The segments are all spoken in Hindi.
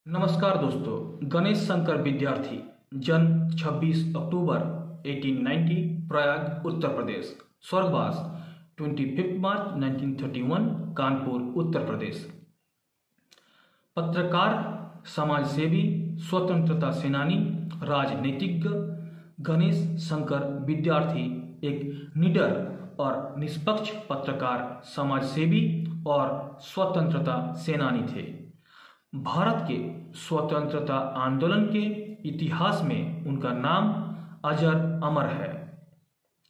नमस्कार दोस्तों, गणेश शंकर विद्यार्थी, जन्म 26 अक्टूबर 1890, प्रयाग उत्तर प्रदेश, स्वर्गवास 25 मार्च 1931, कानपुर उत्तर प्रदेश। पत्रकार, समाजसेवी, स्वतंत्रता सेनानी, राजनीतिज्ञ गणेश शंकर विद्यार्थी एक निडर और निष्पक्ष पत्रकार, समाजसेवी और स्वतंत्रता सेनानी थे। भारत के स्वतंत्रता आंदोलन के इतिहास में उनका नाम अजर अमर है।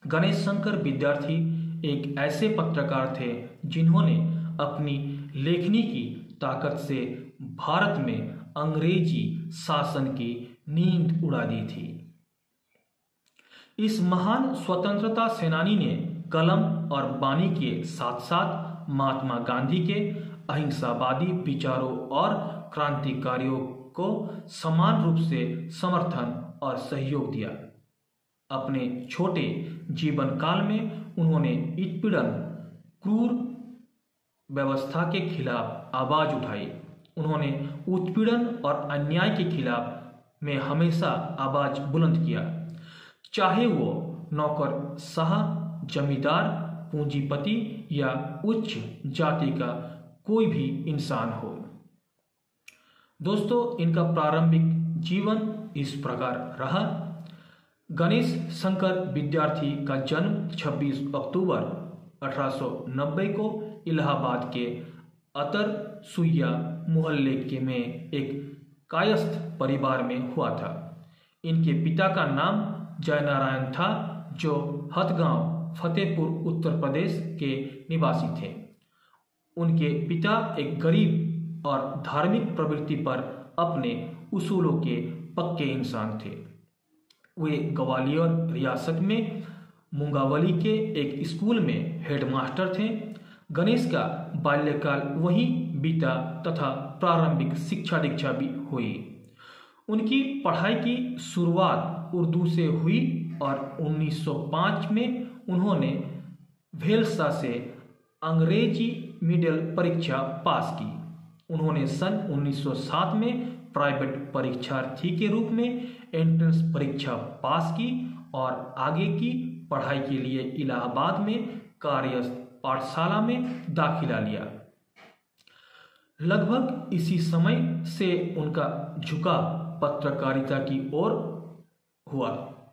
गणेश शंकर विद्यार्थी एक ऐसे पत्रकार थे जिन्होंने अपनी लेखनी की ताकत से भारत में अंग्रेजी शासन की नींद उड़ा दी थी। इस महान स्वतंत्रता सेनानी ने कलम और बानी के साथ साथ महात्मा गांधी के अहिंसावादी विचारों और क्रांतिकारियों को समान रूप से समर्थन और सहयोग दिया। अपने छोटे जीवन काल में उन्होंने उत्पीड़न, क्रूर व्यवस्था के खिलाफ आवाज उठाई। उन्होंने उत्पीड़न और अन्याय के खिलाफ में हमेशा आवाज बुलंद किया, चाहे वो नौकरशाह, जमींदार, पूंजीपति या उच्च जाति का कोई भी इंसान हो। दोस्तों, इनका प्रारंभिक जीवन इस प्रकार रहा। गणेश शंकर विद्यार्थी का जन्म 26 अक्टूबर 1890 को इलाहाबाद के अतर सुइया मोहल्ले के में एक कायस्थ परिवार में हुआ था। इनके पिता का नाम जयनारायण था, जो हथगांव, फतेहपुर उत्तर प्रदेश के निवासी थे। उनके पिता एक गरीब और धार्मिक प्रवृत्ति पर अपने उसूलों के पक्के इंसान थे। वे ग्वालियर रियासत में मुंगावली के एक स्कूल में हेडमास्टर थे। गणेश का बाल्यकाल वहीं बीता तथा प्रारंभिक शिक्षा दीक्षा भी हुई। उनकी पढ़ाई की शुरुआत उर्दू से हुई और 1905 में उन्होंने भेलसा से अंग्रेजी मिडिल परीक्षा पास की। उन्होंने सन 1907 में प्राइवेट परीक्षार्थी के रूप में एंट्रेंस परीक्षा पास की और आगे की पढ़ाई के लिए इलाहाबाद में कार्य पाठशाला में दाखिला लिया। लगभग इसी समय से उनका झुकाव पत्रकारिता की ओर हुआ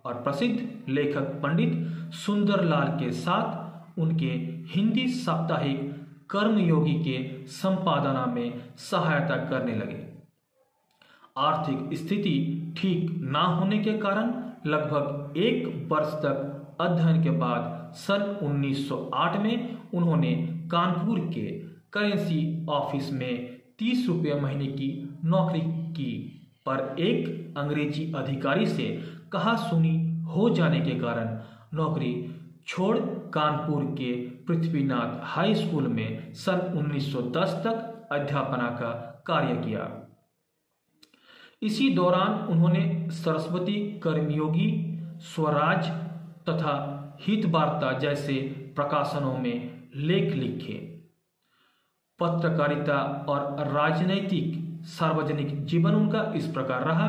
और प्रसिद्ध लेखक पंडित सुंदरलाल के साथ उनके हिंदी साप्ताहिक कर्मयोगी के संपादना में सहायता करने लगे। आर्थिक स्थिति ठीक ना होने के कारण लगभग एक वर्ष तक अध्ययन के बाद सन 1908 में उन्होंने कानपुर के करेंसी ऑफिस में 30 रुपये महीने की नौकरी की, पर एक अंग्रेजी अधिकारी से कहा सुनी हो जाने के कारण नौकरी छोड़ कानपुर के पृथ्वीनाथ हाई स्कूल में सन 1910 तक अध्यापना का कार्य किया। इसी दौरान उन्होंने सरस्वती कर्मयोगी, स्वराज तथा हितवार्ता जैसे प्रकाशनों में लेख लिखे। पत्रकारिता और राजनैतिक सार्वजनिक जीवन उनका इस प्रकार रहा।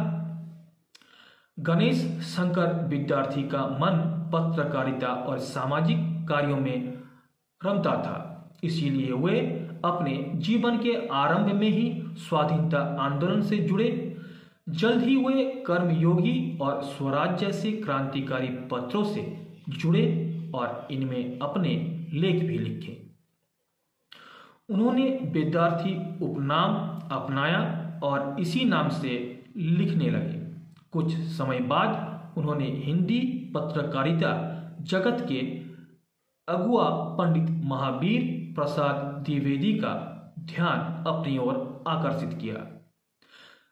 गणेश शंकर विद्यार्थी का मन पत्रकारिता और सामाजिक कार्यों में रमता था, इसीलिए वे अपने जीवन के आरंभ में ही स्वाधीनता आंदोलन से जुड़े। जल्द ही वे कर्मयोगी और स्वराज जैसे क्रांतिकारी पत्रों से जुड़े और इनमें अपने लेख भी लिखे। उन्होंने विद्यार्थी उपनाम अपनाया और इसी नाम से लिखने लगे। कुछ समय बाद उन्होंने हिंदी पत्रकारिता जगत के अगुआ पंडित महावीर प्रसाद द्विवेदी का ध्यान अपनी ओर आकर्षित किया,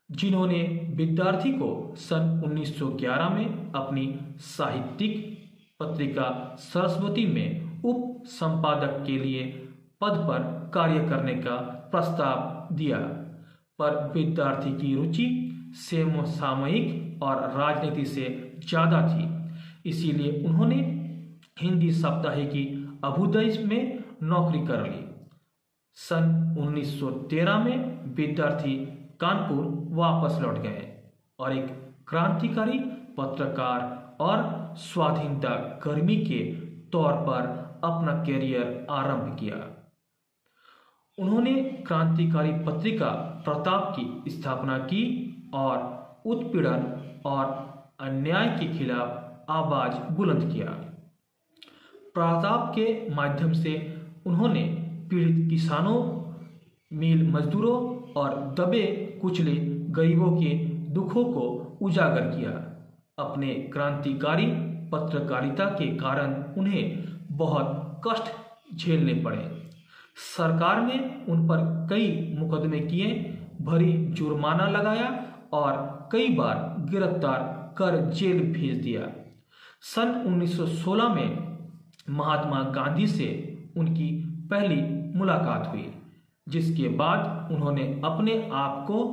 जिन्होंने विद्यार्थी को सन 1911 में अपनी साहित्यिक पत्रिका सरस्वती में उप संपादक के लिए पद पर कार्य करने का प्रस्ताव दिया, पर विद्यार्थी की रुचि समसामयिक और राजनीति से ज्यादा थी, इसीलिए उन्होंने हिंदी साप्ताहिकी अभ्युदय में नौकरी कर ली। सन 1913 में विद्यार्थी कानपुर वापस लौट गए और एक क्रांतिकारी पत्रकार और स्वाधीनता कर्मी के तौर पर अपना करियर आरंभ किया। उन्होंने क्रांतिकारी पत्रिका प्रताप की स्थापना की और उत्पीड़न और अन्याय के खिलाफ आवाज बुलंद किया। प्रताप के माध्यम से उन्होंने पीड़ित किसानों, मिल मजदूरों और दबे कुचले गरीबों के दुखों को उजागर किया। अपने क्रांतिकारी पत्रकारिता के कारण उन्हें बहुत कष्ट झेलने पड़े। सरकार ने उन पर कई मुकदमे किए, भरी जुर्माना लगाया और कई बार गिरफ्तार कर जेल भेज दिया। सन 1916 में महात्मा गांधी से उनकी पहली मुलाकात हुई, जिसके बाद उन्होंने अपने आप को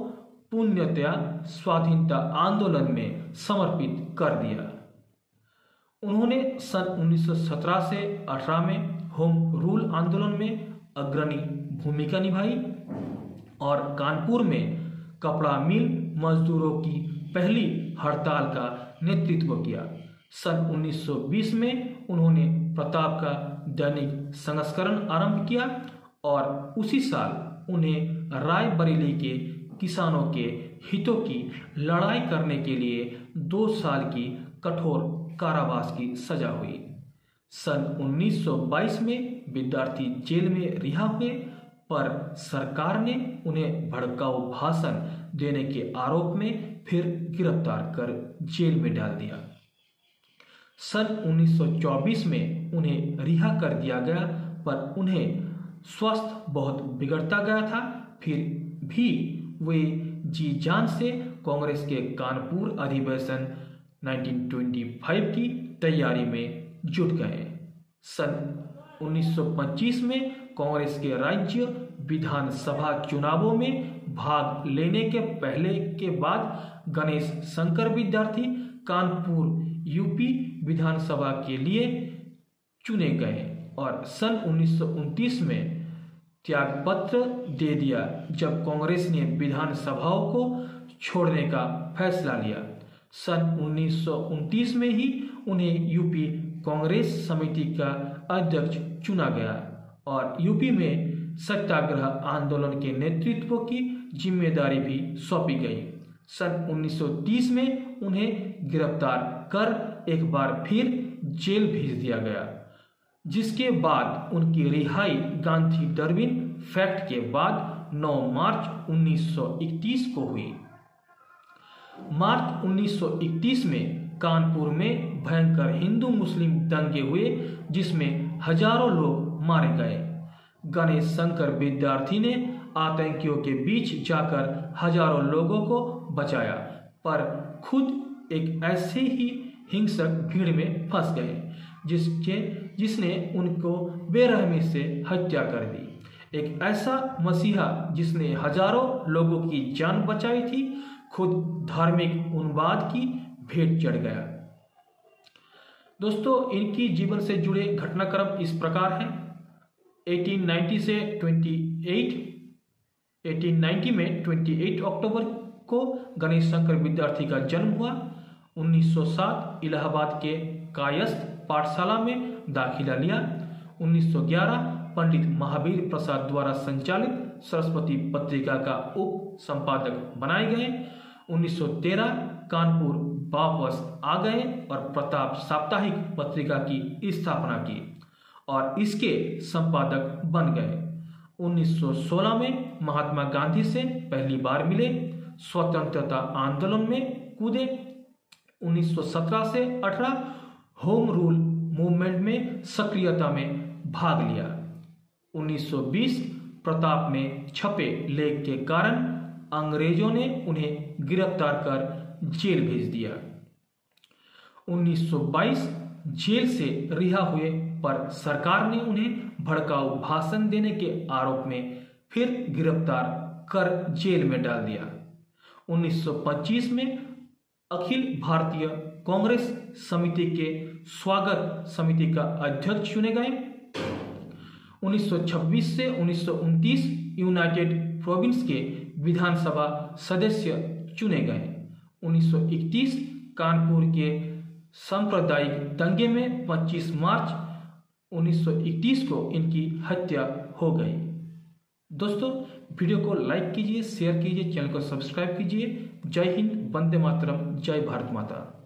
पूर्णतया स्वाधीनता आंदोलन में समर्पित कर दिया। उन्होंने सन 1917 से 18 में होम रूल आंदोलन में अग्रणी भूमिका निभाई और कानपुर में कपड़ा मिल मजदूरों की पहली हड़ताल का नेतृत्व किया। सन 1920 में उन्होंने प्रताप का दैनिक संस्करण आरंभ किया और उसी साल उन्हें रायबरेली के किसानों के हितों की लड़ाई करने के लिए 2 साल की कठोर कारावास की सजा हुई। सन 1922 में विद्यार्थी जेल में रिहा हुए, पर सरकार ने उन्हें भड़काऊ भाषण देने के आरोप में फिर गिरफ्तार कर जेल में डाल दिया। सन 1924 में उन्हें रिहा कर दिया गया, पर उन्हें स्वास्थ्य बहुत बिगड़ता गया था। फिर भी वे जी जान से कांग्रेस के कानपुर अधिवेशन 1925 की तैयारी में जुट गए। सन 1925 में कांग्रेस के राज्य विधानसभा चुनावों में भाग लेने के पहले के बाद गणेश शंकर विद्यार्थी कानपुर यूपी विधानसभा के लिए चुने गए और सन 1929 में त्यागपत्र दे दिया, जब कांग्रेस ने विधानसभाओं को छोड़ने का फैसला लिया। सन 1929 में ही उन्हें यूपी कांग्रेस समिति का अध्यक्ष चुना गया और यूपी में सत्याग्रह आंदोलन के नेतृत्व की जिम्मेदारी भी सौंपी गई। सन 1930 में उन्हें गिरफ्तार कर एक बार फिर जेल भेज दिया गया, जिसके बाद उनकी रिहाई गांधी डरबिन फैक्ट के बाद 9 मार्च 1931 को हुई। मार्च 1931 में कानपुर में भयंकर हिंदू मुस्लिम दंगे हुए, जिसमें हजारों लोग मारे गए। गणेश शंकर विद्यार्थी ने आतंकियों के बीच जाकर हजारों लोगों को बचाया, पर खुद एक ऐसे ही हिंसक भीड़ में फंस गए जिसने उनको बेरहमी से हत्या कर दी। एक ऐसा मसीहा जिसने हजारों लोगों की जान बचाई थी, खुद धार्मिक उन्माद की भेंट चढ़ गया। दोस्तों, इनकी जीवन से जुड़े घटनाक्रम इस प्रकार हैं। 1890 से 1890 में 28 अक्टूबर को गणेश शंकर विद्यार्थी का जन्म हुआ। 1907 इलाहाबाद के कायस्थ पाठशाला में दाखिला लिया। 1911 पंडित महावीर प्रसाद द्वारा संचालित सरस्वती पत्रिका का उप संपादक बनाए गए। 1913 कानपुर वापस आ गए और प्रताप साप्ताहिक पत्रिका की स्थापना की और इसके संपादक बन गए। 1916 में महात्मा गांधी से पहली बार मिले, स्वतंत्रता आंदोलन में कूदे। 1917 से 18 होम रूल मूवमेंट में सक्रियता में भाग लिया। 1920 प्रताप में छपे लेख के कारण अंग्रेजों ने उन्हें गिरफ्तार कर जेल भेज दिया। 1922 जेल से रिहा हुए, पर सरकार ने उन्हें भड़काऊ भाषण देने के आरोप में फिर गिरफ्तार कर जेल में डाल दिया। 1925 में अखिल भारतीय कांग्रेस समिति के स्वागत समिति का अध्यक्ष चुने गए। 1926 से 1929 यूनाइटेड प्रोविंस के विधानसभा सदस्य चुने गए। 1931 कानपुर के सांप्रदायिक दंगे में 25 मार्च 1931 को इनकी हत्या हो गई। दोस्तों, वीडियो को लाइक कीजिए, शेयर कीजिए, चैनल को सब्सक्राइब कीजिए। जय हिंद, वंदे मातरम, जय भारत माता।